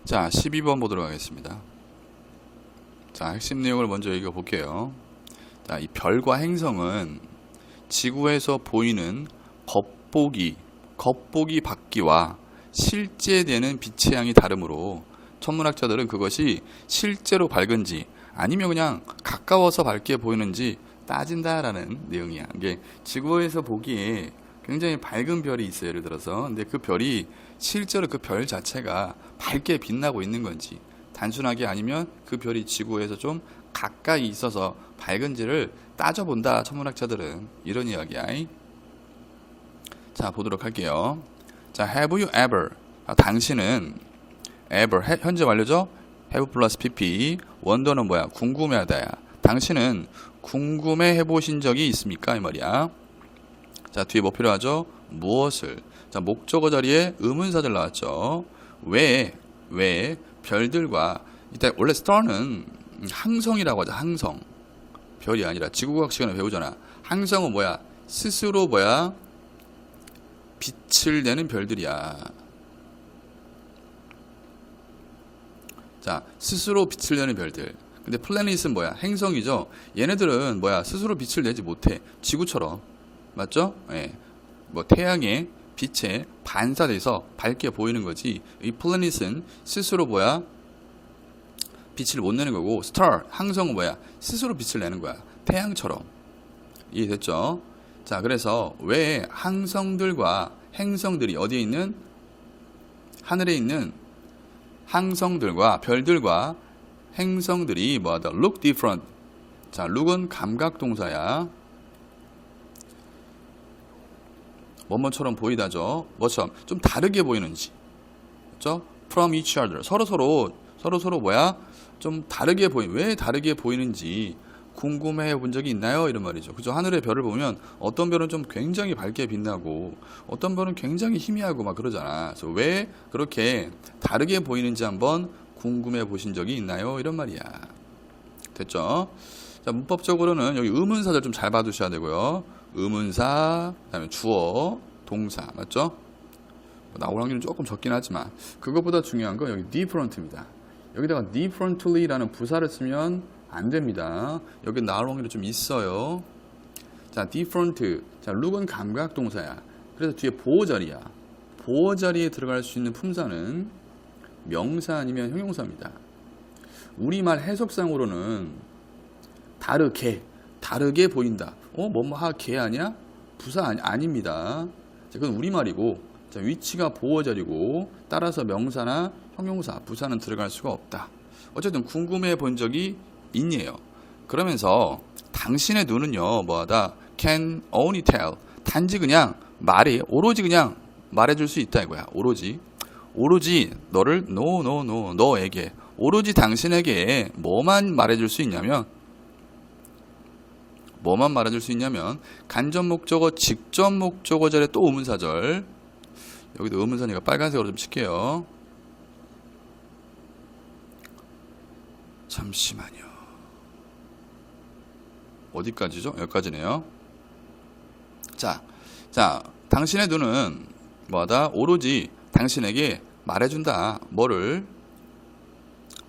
자, 12번 보도록 하겠습니다. 자, 핵심 내용을 먼저 읽어볼게요. 자, 이 별과 행성은 지구에서 보이는 겉보기 밝기와 실제 되는 빛의 양이 다르므로 천문학자들은 그것이 실제로 밝은지 아니면 그냥 가까워서 밝게 보이는지 따진다라는 내용이야. 이게 지구에서 보기에 굉장히 밝은 별이 있어요. 예를 들어서. 근데 그 별이 실제로 그 별 자체가 밝게 빛나고 있는 건지 단순하게 아니면 그 별이 지구에서 좀 가까이 있어서 밝은지를 따져본다. 천문학자들은 이런 이야기야. 자, 보도록 할게요. 자, have you ever? 당신은 ever 현재 완료죠? have 플러스 pp. 원더는 뭐야? 궁금해하다야. 당신은 궁금해 해보신 적이 있습니까? 이 말이야. 자, 뒤에 뭐 필요하죠? 무엇을? 자, 목적어 자리에 의문사절 나왔죠. 왜 별들과 이때 원래 star는 항성이라고 하죠. 항성. 별이 아니라 지구과학 시간에 배우잖아. 항성은 뭐야? 스스로 뭐야? 빛을 내는 별들이야. 자, 스스로 빛을 내는 별들. 근데 플래닛은 뭐야? 행성이죠. 얘네들은 뭐야? 스스로 빛을 내지 못해. 지구처럼. 맞죠? 예. 뭐 태양의 빛에 반사돼서 밝게 보이는 거지. 이 플래닛은 스스로 뭐야? 빛을 못 내는 거고, 스타, 항성은 뭐야? 스스로 빛을 내는 거야. 태양처럼. 이해됐죠? 자, 그래서 왜 항성들과 행성들이 어디에 있는? 하늘에 있는 항성들과 별들과 행성들이 뭐하다? look different. 자, look은 감각 동사야. 뭐뭐처럼 보이다죠. 뭐처럼 좀 다르게 보이는지. 그렇죠? from each other. 서로 뭐야? 좀 다르게 왜 다르게 보이는지 궁금해 본 적이 있나요? 이런 말이죠. 그죠? 하늘의 별을 보면 어떤 별은 좀 굉장히 밝게 빛나고 어떤 별은 굉장히 희미하고 막 그러잖아. 그래서 왜 그렇게 다르게 보이는지 한번 궁금해 보신 적이 있나요? 이런 말이야. 됐죠? 자, 문법적으로는 여기 의문사들 좀 잘 봐두셔야 되고요. 의문사, 그다음에 주어, 동사, 맞죠? 나올 확률은 조금 적긴 하지만 그것보다 중요한 건 여기 different입니다. 여기다가 differently라는 부사를 쓰면 안 됩니다. 여기 나올 확률이 좀 있어요. 자, different. 자, look은 감각 동사야. 그래서 뒤에 보호 자리야. 보호 자리에 들어갈 수 있는 품사는 명사 아니면 형용사입니다. 우리말 해석상으로는 다르게 보인다. 개 아니야? 부사 아닙니다. 자, 그건 우리말이고, 자, 위치가 보호 자리고, 따라서 명사나 형용사, 부사는 들어갈 수가 없다. 어쨌든 궁금해 본 적이 있네요. 그러면서 당신의 눈은요, 뭐하다? can only tell. 단지 그냥 오로지 그냥 말해줄 수 있다 이거야. 오로지 너를 너에게 오로지 당신에게 뭐만 말해줄 수 있냐면 간접 목적어, 직접 목적어 절에 또 의문사절. 여기도 의문사니까 빨간색으로 좀 칠게요. 잠시만요. 어디까지죠? 여기까지네요. 자, 당신의 눈은 뭐하다? 오로지 당신에게 말해준다. 뭘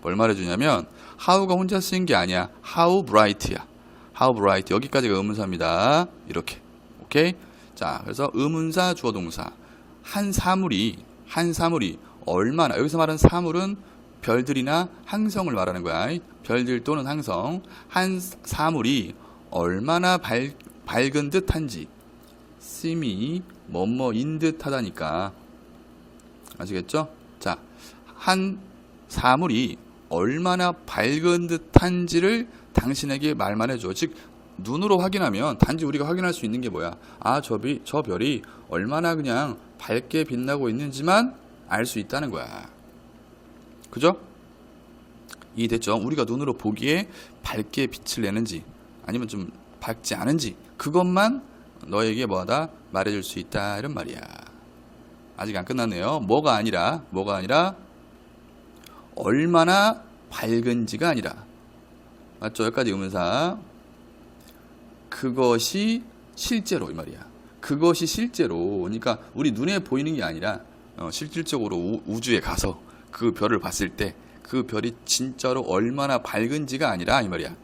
말해주냐면 how가 혼자 쓰인 게 아니야. how bright야. how bright. 여기까지가 의문사입니다. 이렇게. 오케이? 자, 그래서 의문사, 주어, 동사. 한 사물이 얼마나, 여기서 말하는 사물은 별들이나 항성을 말하는 거야. 별들 또는 항성. 한 사물이 얼마나 밝은 듯한지. seem이 뭐뭐인 듯하다니까. 아시겠죠? 자, 한 사물이 얼마나 밝은 듯한지를 당신에게 말만 해줘. 즉 눈으로 확인하면 단지 우리가 확인할 수 있는 게 뭐야? 저 별이 얼마나 그냥 밝게 빛나고 있는지만 알 수 있다는 거야. 그죠? 이해됐죠? 우리가 눈으로 보기에 밝게 빛을 내는지 아니면 좀 밝지 않은지 그것만 너에게 뭐하다? 말해줄 수 있다 이런 말이야. 아직 안 끝났네요. 뭐가 아니라 얼마나 밝은지가 아니라. 맞죠? 여기까지 의문사. 그것이 실제로 이 말이야. 그것이 실제로. 그러니까 우리 눈에 보이는 게 아니라 실질적으로 우주에 가서 그 별을 봤을 때 그 별이 진짜로 얼마나 밝은지가 아니라 이 말이야.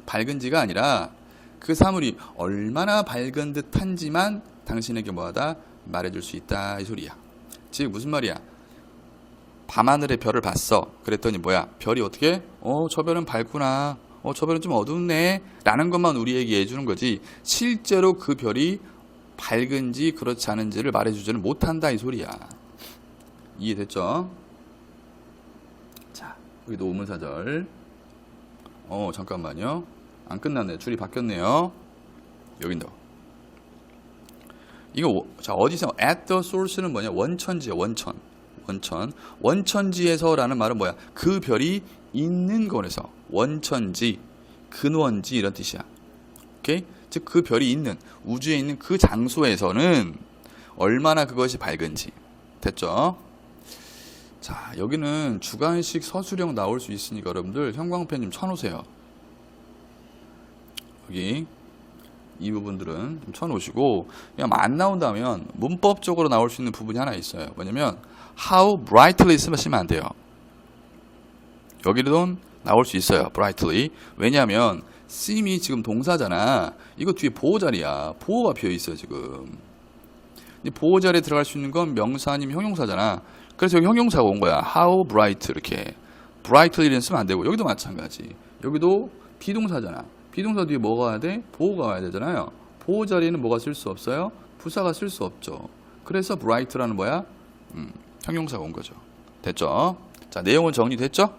밝은지가 아니라 그 사물이 얼마나 밝은 듯한지만 당신에게 뭐하다 말해줄 수 있다 이 소리야. 즉 무슨 말이야? 밤하늘의 별을 봤어. 그랬더니 뭐야? 별이 어떻게? 저 별은 밝구나. 저 별은 좀 어둡네. 라는 것만 우리에게 해주는 거지. 실제로 그 별이 밝은지 그렇지 않은지를 말해주지는 못한다 이 소리야. 이해됐죠? 자, 여기도 오문사절. 잠깐만요. 안 끝났네. 줄이 바뀌었네요. 여긴다. 이거 자 어디서 at the source는 뭐냐? 원천지야. 원천지에서라는 말은 뭐야? 그 별이 있는 곳에서 원천지, 근원지 이런 뜻이야. 오케이? 즉 그 별이 있는 우주에 있는 그 장소에서는 얼마나 그것이 밝은지. 됐죠? 자, 여기는 주관식 서술형 나올 수 있으니까 여러분들 형광펜 좀 쳐놓으세요. 여기 이 부분들은 좀 쳐놓으시고 그냥 안 나온다면 문법적으로 나올 수 있는 부분이 하나 있어요. 뭐냐면 how brightly 쓰시면 안 돼요. 여기는 나올 수 있어요. brightly. 왜냐하면 seem이 지금 동사잖아. 이거 뒤에 보호자리야. 보호가 비어있어 지금. 보호 자리에 들어갈 수 있는 건 명사 아니면 형용사잖아. 그래서 여기 형용사가 온 거야. How bright 이렇게. brightly는 쓰면 안 되고 여기도 마찬가지. 여기도 비동사잖아. 비동사 뒤에 뭐가 와야 돼? 보호가 와야 되잖아요. 보호 자리에는 뭐가 쓸 수 없어요? 부사가 쓸 수 없죠. 그래서 bright라는 뭐야? 형용사가 온 거죠. 됐죠? 자, 내용은 정리됐죠?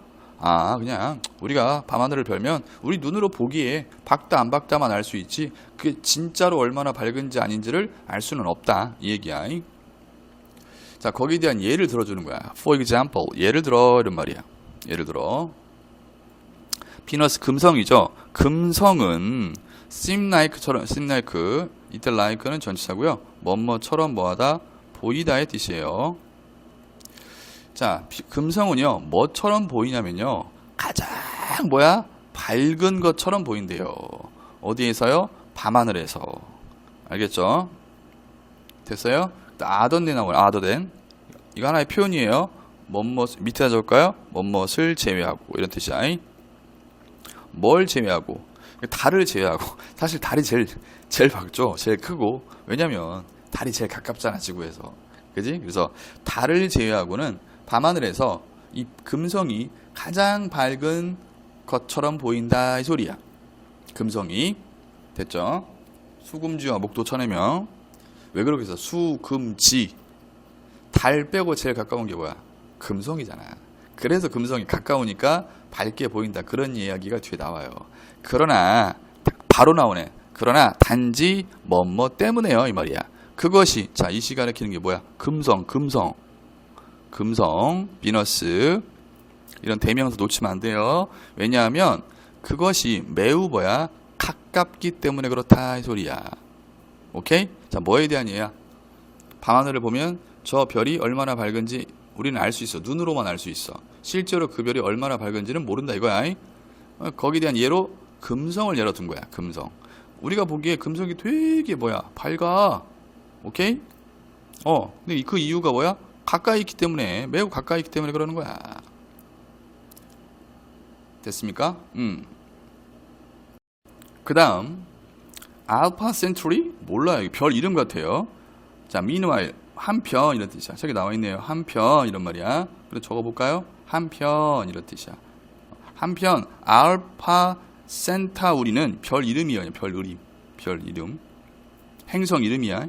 그냥 우리가 밤하늘을 별면 우리 눈으로 보기에 밝다 안 밝다만 알 수 있지 그게 진짜로 얼마나 밝은지 아닌지를 알 수는 없다 이 얘기야. 자, 거기에 대한 예를 들어주는 거야. For example, 예를 들어 이런 말이야. 예를 들어 비너스 금성이죠. 금성은 seem like처럼 seem like 이때 like는 전치사고요. 뭐뭐처럼 뭐하다 보이다의 뜻이에요. 자, 금성은요 뭐처럼 보이냐면요 가장 뭐야 밝은 것처럼 보인대요. 어디에서요? 밤하늘에서. 알겠죠? 됐어요? 아더된 나오네. 아더된 이거 하나의 표현이에요. 뭐뭐 밑에다 적을까요? 뭐뭐을 제외하고 이런 뜻이야. 뭘 제외하고? 달을 제외하고. 사실 달이 제일 밝죠. 제일 크고. 왜냐면 달이 제일 가깝잖아 지구에서. 그지? 그래서 달을 제외하고는 밤하늘에서 이 금성이 가장 밝은 것처럼 보인다 이 소리야. 금성이. 됐죠? 수금지와 목도 쳐내면 왜 그렇게 해서 수금지 달 빼고 제일 가까운 게 뭐야? 금성이잖아. 그래서 금성이 가까우니까 밝게 보인다 그런 이야기가 뒤에 나와요. 그러나 바로 나오네. 그러나 단지 뭐뭐 때문에요 이 말이야. 그것이 자 이 시간에 키는 게 뭐야? 금성 비너스 이런 대명사 놓치면 안 돼요. 왜냐하면 그것이 매우 뭐야? 가깝기 때문에 그렇다 이 소리야. 오케이? 자, 뭐에 대한 예야? 밤하늘을 보면 저 별이 얼마나 밝은지 우리는 알 수 있어. 눈으로만 알 수 있어. 실제로 그 별이 얼마나 밝은지는 모른다 이거야. 거기에 대한 예로 금성을 예로 둔 거야. 금성. 우리가 보기에 금성이 되게 뭐야? 밝아. 오케이? 근데 그 이유가 뭐야? 가까이 있기 때문에, 매우 가까이 있기 때문에 그러는 거야. 됐습니까? 그 다음 알파 센츄리? 몰라요. 별 이름 같아요. 자, meanwhile 한편 이런 뜻이야. 저기 나와 있네요. 한편 이런 말이야. 그래서 적어볼까요? 한편 이런 뜻이야. 한편 알파 센타우리는 별 이름이에요. 별 이름. 행성 이름이야.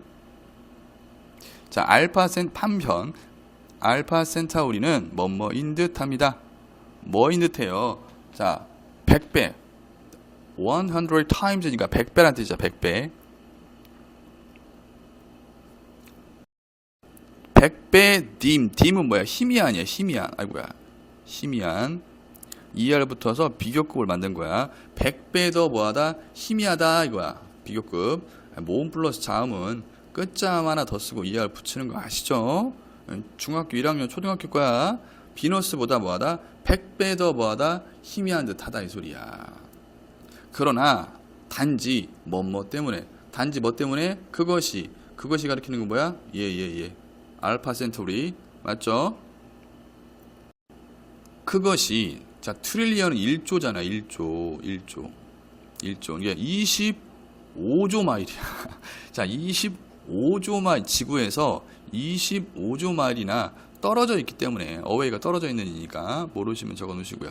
자, 한편 알파 센타우리는 뭐뭐인 듯합니다. 뭐인 듯해요? 자, 100배 100 times니까 100배란 뜻이야. 100배 100배 딤은 뭐야? 희미한이야. 희미한. 아이고야. 희미한. ER 붙어서 비교급을 만든 거야. 100배 더 뭐하다? 희미하다 이거야. 비교급. 모음 플러스 자음은 끝자음 하나 더 쓰고 ER 붙이는 거 아시죠? 중학교 1학년 초등학교 거야. 비너스보다 뭐하다? 100배 더 뭐하다? 희미한 듯하다 이 소리야. 그러나 단지 뭐뭐 때문에. 단지 뭐 때문에? 그것이 가리키는 건 뭐야? 예. 알파 센토리 맞죠? 그것이 자 트릴리언은 1조잖아. 1조. 이게 25조 마일이야. 자 25조 마일 지구에서 25조 마일이나 떨어져 있기 때문에 어웨이가 떨어져 있는 이니까 모르시면 적어 놓으시고요.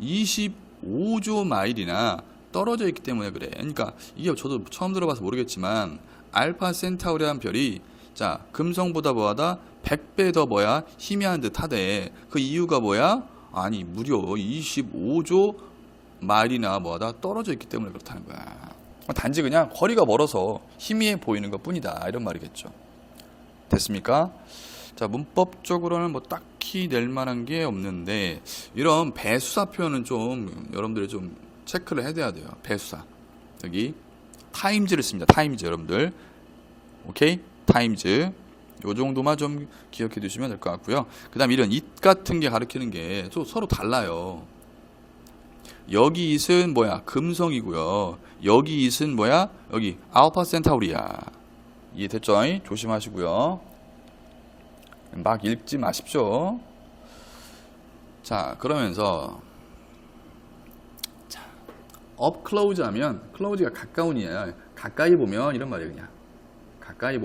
25조 마일이나 떨어져 있기 때문에 그래. 그러니까 이게 저도 처음 들어봐서 모르겠지만 알파 센타우리라는 별이 자 금성보다 뭐하다 100배 더 뭐야 희미한 듯 하대. 그 이유가 뭐야? 아니 무려 25조 마일이나 뭐하다 떨어져 있기 때문에 그렇다는 거야. 단지 그냥 거리가 멀어서 희미해 보이는 것 뿐이다 이런 말이겠죠. 됐습니까? 자 문법적으로는 뭐 딱히 낼 만한 게 없는데 이런 배수사 표현은 좀 여러분들이 좀 체크를 해둬야 돼요. 배수사 여기 타임즈를 씁니다. 타임즈 여러분들 오케이 타임즈 요 정도만 좀 기억해 두시면 될 것 같고요. 그 다음 이런 it 같은 게 가리키는 게 서로 달라요. 여기 it은 뭐야 금성이고요. 여기 it은 뭐야 여기 알파 센타우리야. 이해됐죠? 조심하시고요. 막 읽지 마십시오. 자 그러면서 자 up close 하면 close가 가까운이에요. 가까이 보면 이런 말이에요. 그냥 가까이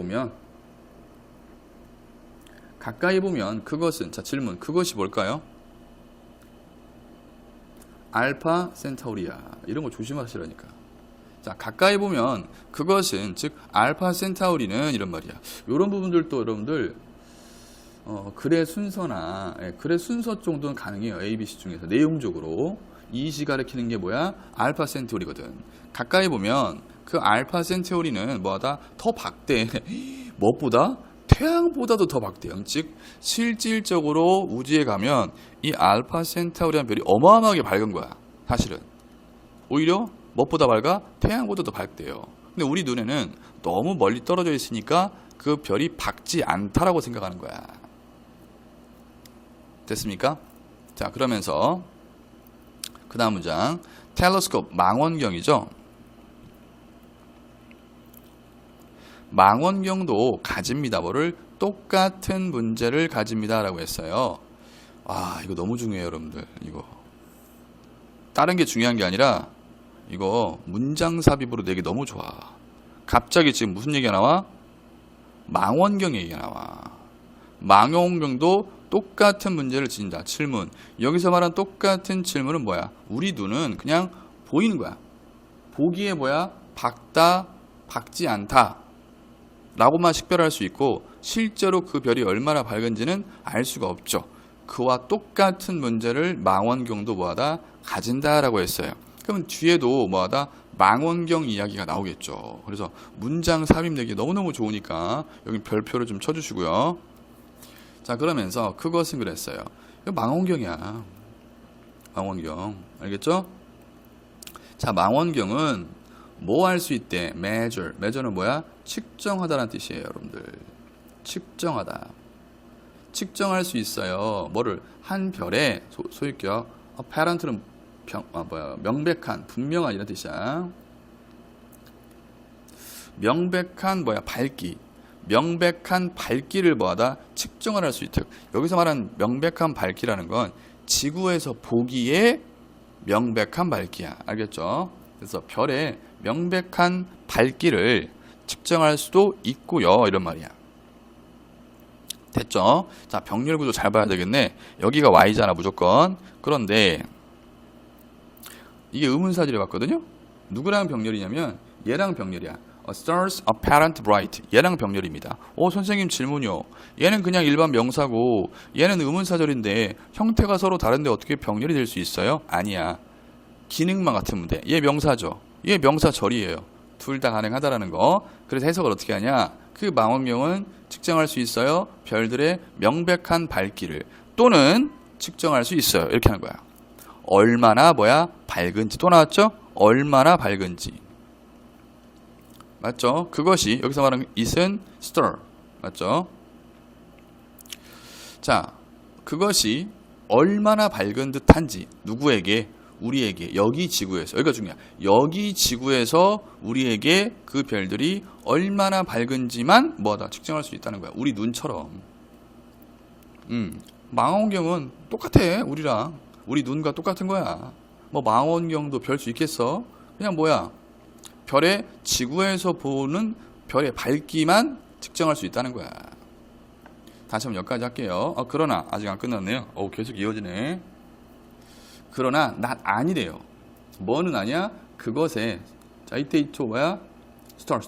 보면 그것은 자 질문 그것이 뭘까요? 알파 센타우리아. 이런 거 조심하시라니까. 자 가까이 보면 그것은 즉 알파 센타우리는 이런 말이야. 이런 부분들도 여러분들 글의 순서나 글의 순서 정도는 가능해요. ABC 중에서 내용적으로 이시 가리키는 게 뭐야? 알파 센타우리거든. 가까이 보면 그 알파 센타우리는 뭐하다 더 밝대. 무엇보다? 태양보다도 더 밝대요. 즉 실질적으로 우주에 가면 이 알파 센타우리라는 별이 어마어마하게 밝은 거야. 사실은 오히려 무엇보다 밝아? 태양보다 더 밝대요. 근데 우리 눈에는 너무 멀리 떨어져 있으니까 그 별이 밝지 않다라고 생각하는 거야. 됐습니까? 자 그러면서 그 다음 문장 텔레스코프 망원경이죠. 망원경도 가집니다. 뭐를? 똑같은 문제를 가집니다 라고 했어요. 와 이거 너무 중요해요 여러분들. 이거 다른 게 중요한 게 아니라 이거 문장 삽입으로 내기 너무 좋아. 갑자기 지금 무슨 얘기가 나와? 망원경 얘기가 나와. 망원경도 똑같은 문제를 지닌다. 질문. 여기서 말한 똑같은 질문은 뭐야? 우리 눈은 그냥 보이는 거야. 보기에 뭐야? 밝다, 밝지 않다 라고만 식별할 수 있고 실제로 그 별이 얼마나 밝은지는 알 수가 없죠. 그와 똑같은 문제를 망원경도 뭐하다? 가진다 라고 했어요. 그러면 뒤에도 뭐하다? 망원경 이야기가 나오겠죠. 그래서 문장 삽입 내기 너무너무 좋으니까 여기 별표를 좀 쳐주시고요. 자 그러면서 그것은 그랬어요. 이거 망원경이야. 망원경 알겠죠? 자 망원경은 뭐 할 수 있대? measure는 뭐야? 측정하다라는 뜻이에요 여러분들. 측정하다. 측정할 수 있어요. 뭐를? 한 별의 소유격 apparent는 명백한, 분명한 이런 뜻이야. 명백한 뭐야? 밝기. 명백한 밝기를 뭐하다? 측정을 할 수 있도록. 여기서 말하는 명백한 밝기라는 건 지구에서 보기에 명백한 밝기야. 알겠죠? 그래서 별의 명백한 밝기를 측정할 수도 있고요. 이런 말이야. 됐죠? 자, 병렬 구조 잘 봐야 되겠네. 여기가 Y잖아, 무조건. 그런데 이게 의문사절에 봤거든요. 누구랑 병렬이냐면 얘랑 병렬이야. Stars apparent bright. 얘랑 병렬입니다. 선생님 질문이요. 얘는 그냥 일반 명사고 얘는 의문사절인데 형태가 서로 다른데 어떻게 병렬이 될 수 있어요? 아니야. 기능만 같으면 돼. 얘 명사죠. 얘 명사절이에요. 둘 다 가능하다라는 거. 그래서 해석을 어떻게 하냐? 그 망원경은 측정할 수 있어요. 별들의 명백한 밝기를 또는 측정할 수 있어요. 이렇게 하는 거야. 얼마나 뭐야? 밝은지. 또 나왔죠? 얼마나 밝은지. 맞죠? 그것이 여기서 말하는 it은 star. 맞죠? 자, 그것이 얼마나 밝은 듯한지 누구에게? 우리에게. 여기 지구에서. 여기가 중요해. 여기 지구에서 우리에게 그 별들이 얼마나 밝은지만 뭐다? 측정할 수 있다는 거야. 우리 눈처럼. 망원경은 똑같아. 우리랑. 우리 눈과 똑같은 거야. 뭐 망원경도 별 수 있겠어? 그냥 뭐야? 별의 지구에서 보는 별의 밝기만 측정할 수 있다는 거야. 다시 한번 여기까지 할게요. 그러나 아직 안 끝났네요. 계속 이어지네. 그러나 난 아니래요. 뭐는 아니야? 그것에 자 이때 이토 뭐야? 스타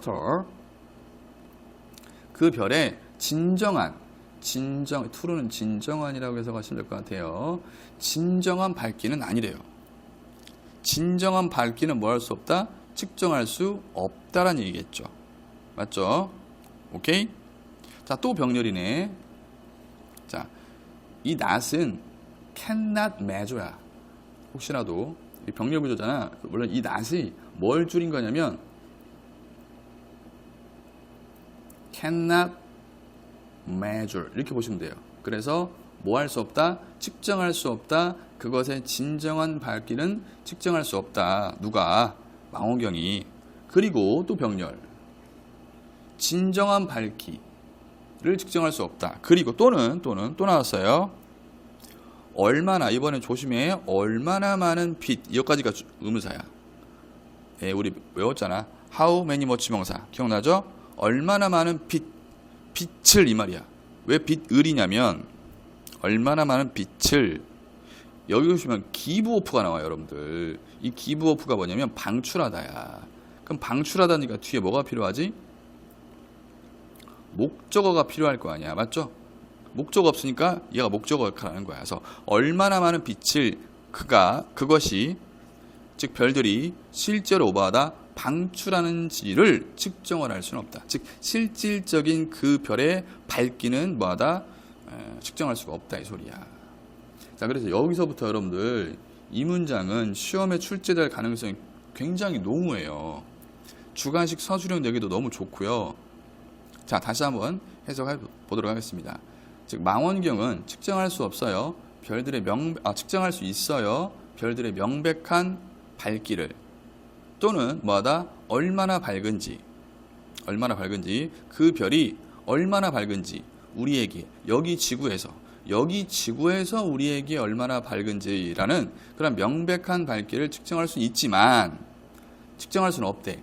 그 별의 true는 진정한이라고 해석하시면 될 것 같아요. 진정한 밝기는 아니래요. 진정한 밝기는 뭐 할 수 없다? 측정할 수 없다라는 얘기겠죠. 맞죠? 오케이? 자, 또 병렬이네. 자, 이 not은 cannot measure야. 혹시라도 이 병렬 구조잖아. 물론 이 not이 뭘 줄인 거냐면 cannot measure 이렇게 보시면 돼요. 그래서 뭐 할 수 없다? 측정할 수 없다. 그것의 진정한 밝기는 측정할 수 없다. 누가? 망원경이. 그리고 또 병렬. 진정한 밝기를 측정할 수 없다. 그리고 또 나왔어요. 얼마나, 이번엔 조심해. 얼마나 많은 빛. 여기까지가 의문사야. 예, 우리 외웠잖아. How many much 명사. 기억나죠? 얼마나 많은 빛을 이 말이야. 왜 빛을이냐면 얼마나 많은 빛을 여기 보시면 기브오프가 나와요, 여러분들. 이 기브오프가 뭐냐면 방출하다야. 그럼 방출하다니까 뒤에 뭐가 필요하지? 목적어가 필요할 거 아니야. 맞죠? 목적어 없으니까 얘가 목적어 역할을 하는 거야. 그래서 얼마나 많은 빛을 그것이 즉 별들이 실제로 오버하다 방출하는지를 측정을 할 수는 없다. 즉 실질적인 그 별의 밝기는 뭐하다? 측정할 수가 없다 이 소리야. 자, 그래서 여기서부터 여러분들 이 문장은 시험에 출제될 가능성이 굉장히 농후해요. 주관식 서술형 내기도 너무 좋고요. 자, 다시 한번 해석해 보도록 하겠습니다. 즉 망원경은 측정할 수 없어요. 측정할 수 있어요. 별들의 명백한 밝기를 또는 뭐하다? 얼마나 밝은지 그 별이 얼마나 밝은지 우리에게 여기 지구에서 우리에게 얼마나 밝은지라는 그런 명백한 밝기를 측정할 수는 있지만 측정할 수는 없대.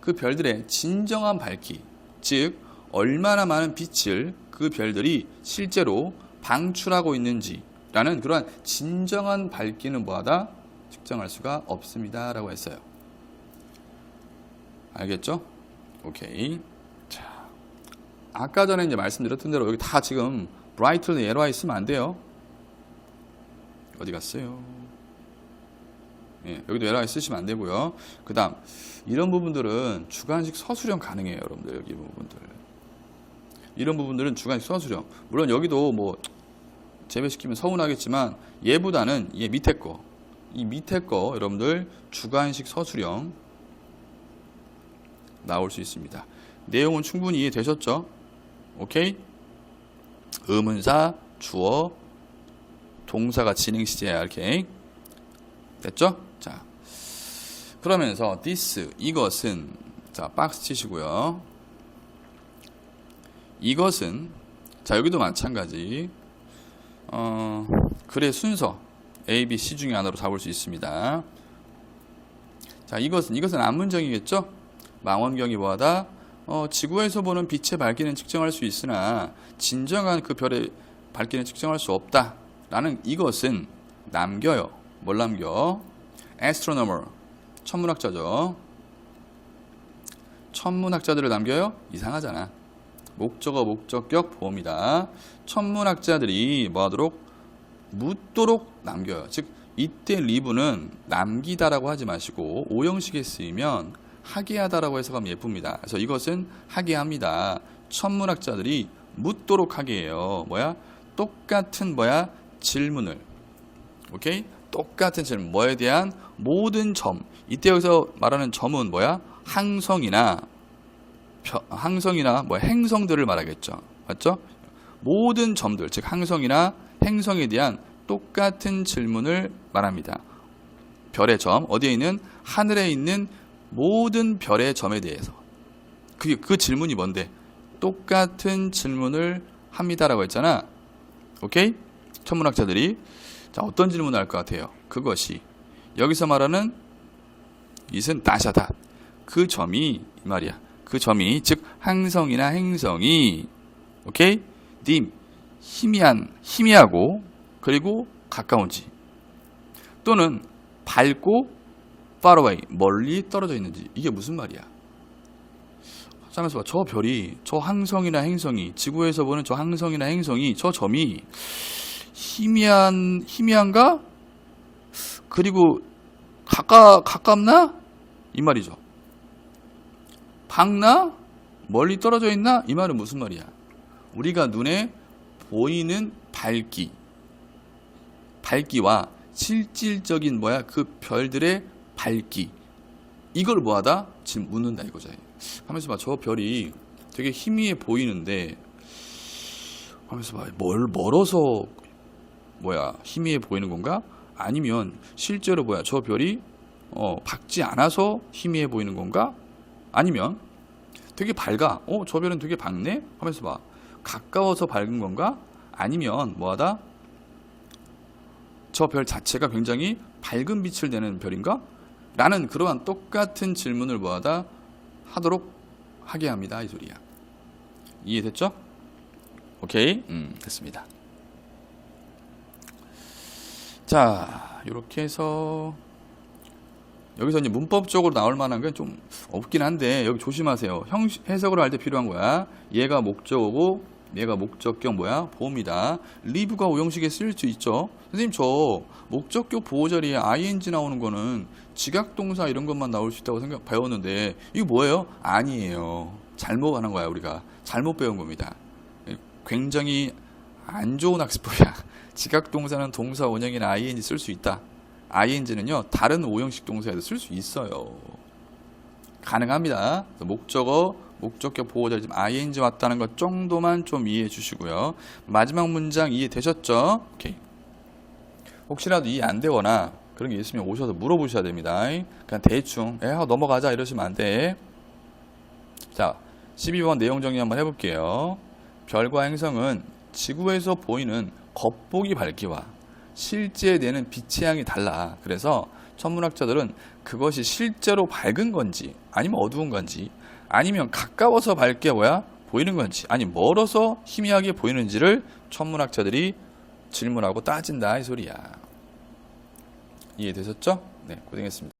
그 별들의 진정한 밝기, 즉 얼마나 많은 빛을 그 별들이 실제로 방출하고 있는지라는 그러한 진정한 밝기는 뭐하다? 측정할 수가 없습니다 라고 했어요. 알겠죠? 오케이. 자, 아까 전에 이제 말씀드렸던 대로 여기 다 지금 brightly LY 쓰면 안 돼요. 어디 갔어요? 예, 여기도 LY 쓰시면 안 되고요. 그 다음 이런 부분들은 주관식 서술형 가능해요, 여러분들. 여기 부분들 이런 부분들은 주관식 서술형. 물론 여기도 뭐 제외시키면 서운하겠지만 얘보다는 얘 밑에 거, 이 밑에 거 여러분들 주관식 서술형 나올 수 있습니다. 내용은 충분히 이해되셨죠? 오케이? 의문사, 주어, 동사가 진행 시제야. 이렇게 됐죠? 자, 그러면서 this 이것은 자 박스 치시고요. 이것은 자 여기도 마찬가지. 글의 순서 A, B, C 중에 하나로 잡을 수 있습니다. 자 이것은 안문정이겠죠? 망원경이 뭐하다? 지구에서 보는 빛의 밝기는 측정할 수 있으나 진정한 그 별의 밝기는 측정할 수 없다 라는 이것은 남겨요. 뭘 남겨? astronomer 천문학자죠. 천문학자들을 남겨요? 이상하잖아. 목적어 목적격 보험이다. 천문학자들이 뭐하도록? 묻도록 남겨요. 즉 이때 live는 남기다라고 하지 마시고 오형식에 쓰이면 하게 하다라고 해석하면 예쁩니다. 그래서 이것은 하게 합니다. 천문학자들이 묻도록 하게 해요. 뭐야? 똑같은 뭐야? 질문을. 오케이? 똑같은 질문. 뭐에 대한 모든 점. 이때 여기서 말하는 점은 뭐야? 항성이나 뭐 행성들을 말하겠죠. 맞죠? 모든 점들, 즉 항성이나 행성에 대한 똑같은 질문을 말합니다. 별의 점, 어디에 있는? 하늘에 있는 모든 별의 점에 대해서. 그 질문이 뭔데? 똑같은 질문을 합니다라고 했잖아. 오케이? 천문학자들이 자, 어떤 질문을 할 것 같아요? 그것이 여기서 말하는 이것은 다샤다. 그 점이 이 말이야. 그 점이 즉 항성이나 행성이 오케이? 님 희미하고 그리고 가까운지 또는 밝고 far away 멀리 떨어져 있는지 이게 무슨 말이야? 잠깐만 봐. 저 별이 저 항성이나 행성이 지구에서 보는 저 항성이나 행성이 저 점이 희미한가? 그리고 가깝나? 이 말이죠. 밝나? 멀리 떨어져 있나? 이 말은 무슨 말이야? 우리가 눈에 보이는 밝기와 실질적인 그 별들의 밝기 이걸 뭐하다? 지금 묻는다 이거죠. 하면서 봐. 저 별이 되게 희미해 보이는데 하면서 봐. 멀어서 희미해 보이는 건가? 아니면 실제로 저 별이 밝지 않아서 희미해 보이는 건가? 아니면 되게 밝아. 저 별은 되게 밝네? 하면서 봐. 가까워서 밝은 건가? 아니면 뭐하다? 저 별 자체가 굉장히 밝은 빛을 내는 별인가? 라는 그러한 똑같은 질문을 뭐하다? 하도록 하게 합니다. 이 소리야. 이해됐죠? 오케이? 됐습니다. 자, 이렇게 해서 여기서 이제 문법적으로 나올 만한 건 좀 없긴 한데 여기 조심하세요. 해석을 할 때 필요한 거야. 얘가 목적어고 얘가 목적격 보호입니다. live가 오형식에 쓰일 수 있죠. 선생님 저 목적격 보호 자리에 ing 나오는 거는 지각동사 이런 것만 나올 수 있다고 배웠는데 이거 뭐예요? 아니에요. 잘못 하는 거야. 우리가 잘못 배운 겁니다. 굉장히 안 좋은 학습법이야. 지각동사는 동사 원형이나 ing 쓸 수 있다. ing는요 다른 오형식 동사에도 쓸 수 있어요. 가능합니다. 목적어 목적격 보호자리 지금 ing 왔다는 것 정도만 좀 이해해 주시고요. 마지막 문장 이해되셨죠? 오케이. 혹시라도 이해 안 되거나 그런 게 있으면 오셔서 물어보셔야 됩니다. 그냥 대충 넘어가자 이러시면 안 돼. 자, 12번 내용 정리 한번 해볼게요. 별과 행성은 지구에서 보이는 겉보기 밝기와 실제 내는 빛의 양이 달라. 그래서 천문학자들은 그것이 실제로 밝은 건지 아니면 어두운 건지 아니면 가까워서 밝게 보이는 건지 아니면 멀어서 희미하게 보이는지를 천문학자들이 질문하고 따진다 이 소리야. 이해되셨죠? 네, 고생했습니다.